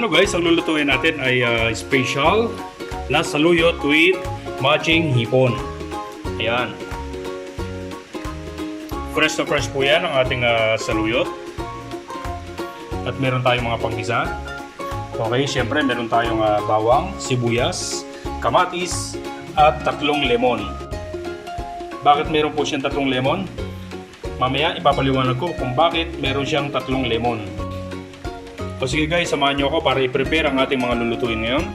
Hello guys, ang lulutuin natin ay special na saluyot with matching hipon. Ayan. Fresh na fresh po yan ang ating saluyot. At meron tayong mga panggisa. Okay, syempre meron tayong bawang, sibuyas, kamatis, at 3 lemon. Bakit meron po siyang 3 lemon? Mamaya ipapaliwanag ko kung bakit meron siyang 3 lemon. So sige guys, samahan nyo ako para i-prepare ang ating mga lulutuin ngayon.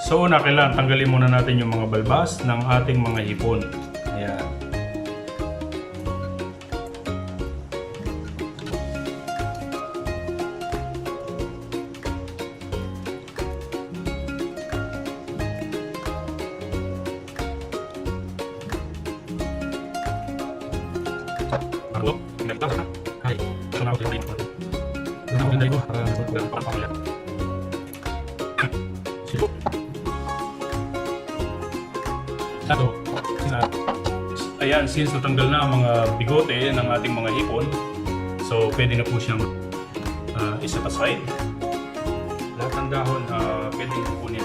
So una, kailangan tanggalin muna natin yung mga balbas ng ating mga hipon. Ayan. Ako, pinagta ka. Hay, ito na ako tinagin ko. Ito na ako tinagin ko para pangpangyan. Silo. Ito. Ayan, since natanggal na ang mga bigote ng ating mga hipon, so pwede na po siyang iset aside. Lahat ng dahon pwede kukunin.